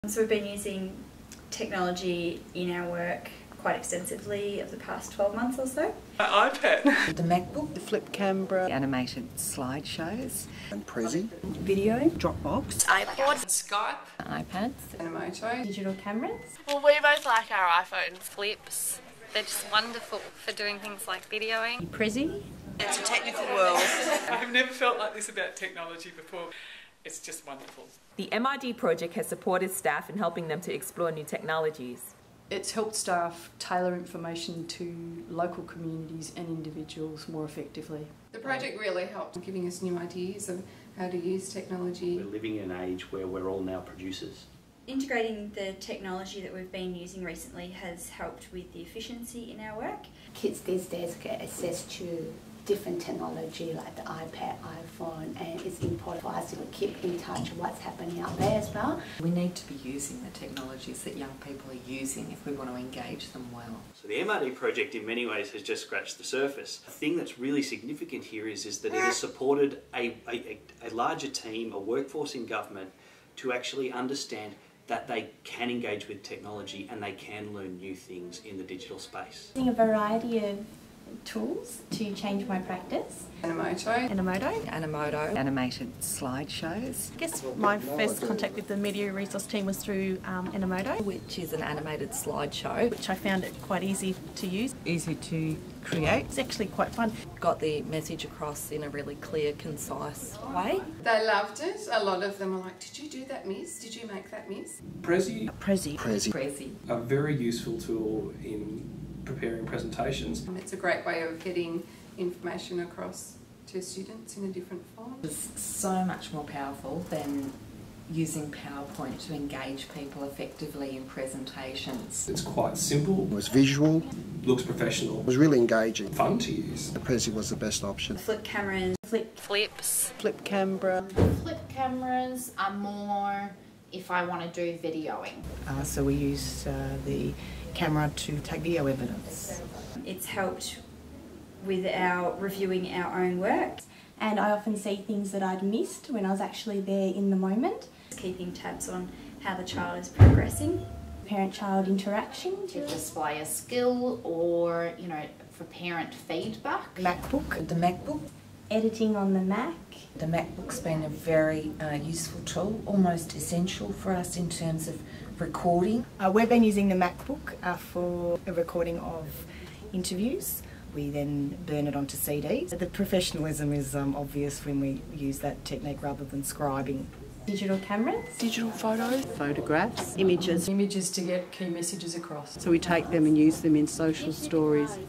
So we've been using technology in our work quite extensively over the past 12 months or so. iPad. The MacBook. The flip camera. The animated slideshows. And Prezi. Video. Dropbox. iPod. Skype. iPads. Animato. Digital cameras. Well, we both like our iPhone flips. They're just wonderful for doing things like videoing. Prezi. It's a technical world. I've never felt like this about technology before. It's just wonderful. The MRD project has supported staff in helping them to explore new technologies. It's helped staff tailor information to local communities and individuals more effectively. The project really helped giving us new ideas of how to use technology. We're living in an age where we're all now producers. Integrating the technology that we've been using recently has helped with the efficiency in our work. Kids these days get access to different technology like the iPad, iPhone, and it's important for us to keep in touch with what's happening out there as well. We need to be using the technologies that young people are using if we want to engage them well. So the MRD project in many ways has just scratched the surface. The thing that's really significant here is that it has supported a larger team, a workforce in government to actually understand that they can engage with technology and they can learn new things in the digital space. Using a variety of tools to change my practice. Animoto. Animated slideshows. I guess my first contact with the media resource team was through Animoto, which is an animated slideshow. which I found it quite easy to use. Easy to create. It's actually quite fun. Got the message across in a really clear, concise way. They loved it. A lot of them were like, did you do that, miss? Did you make that, miss? Prezi. A very useful tool in preparing presentations. It's a great way of getting information across to students in a different form. It's so much more powerful than using PowerPoint to engage people effectively in presentations. It's quite simple. It was visual. Looks professional. It was really engaging. Fun to use. The Prezi was the best option. Flip cameras. Flips. Flip camera. Flip cameras are more if I want to do videoing. So we use the camera to take video evidence. It's helped with our reviewing our own work. And I often see things that I'd missed when I was actually there in the moment. Keeping tabs on how the child is progressing. Parent-child interaction. To display a skill or, for parent feedback. MacBook. The MacBook. Editing on the Mac. The MacBook's been a very useful tool, almost essential for us in terms of recording. We've been using the MacBook for a recording of interviews. We then burn it onto CDs. The professionalism is obvious when we use that technique rather than scribing. Digital cameras. Digital photos. Photographs. Images. Images to get key messages across. So we take them and use them in social stories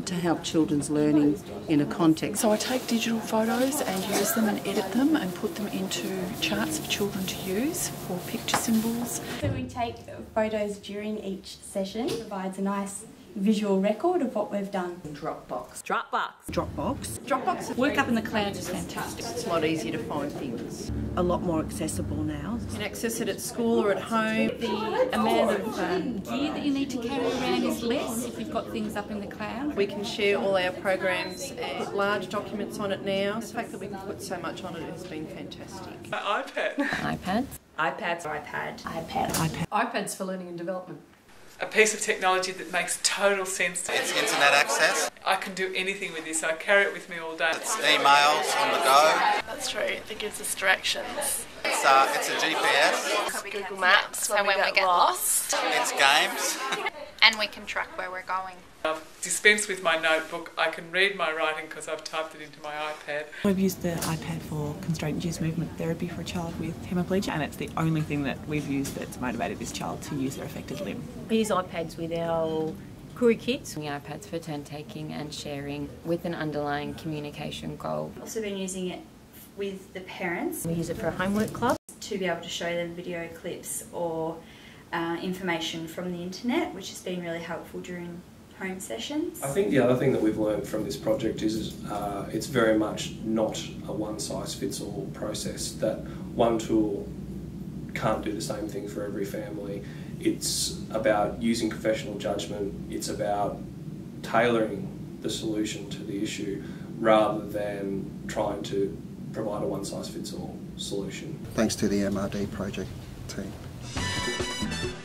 to help children's learning in a context. So I take digital photos and use them and edit them and put them into charts for children to use for picture symbols. So we take photos during each session. It provides a nice visual record of what we've done. Dropbox. Work up in the clouds is fantastic. It's a lot easier to find things. A lot more accessible now. You can access it at school or at home. The amount of gear that you need to carry around is less if you've got things up in the cloud. We can share all our programs and put large documents on it now. The fact that we can put so much on it has been fantastic. iPad. iPads. iPads for learning and development. A piece of technology that makes total sense. It's internet access. I can do anything with this. I carry it with me all day. It's emails on the go. That's true. It gives us directions. It's a GPS. Google Maps when we get lost. It's games. And we can track where we're going. I've dispensed with my notebook. I can read my writing because I've typed it into my iPad. We've used the iPad for constraint-induced movement therapy for a child with hemiplegia, and it's the only thing that we've used that's motivated this child to use their affected limb. We use iPads with our Kuru kids. The iPads for turn taking and sharing with an underlying communication goal. I've also been using it with the parents. We use it for a homework club. To be able to show them video clips or information from the internet, which has been really helpful during home sessions. I think the other thing that we've learned from this project is it's very much not a one-size-fits-all process, that one tool can't do the same thing for every family. It's about using professional judgment, it's about tailoring the solution to the issue rather than trying to provide a one-size-fits-all solution. Thanks to the MRD project team. Bye.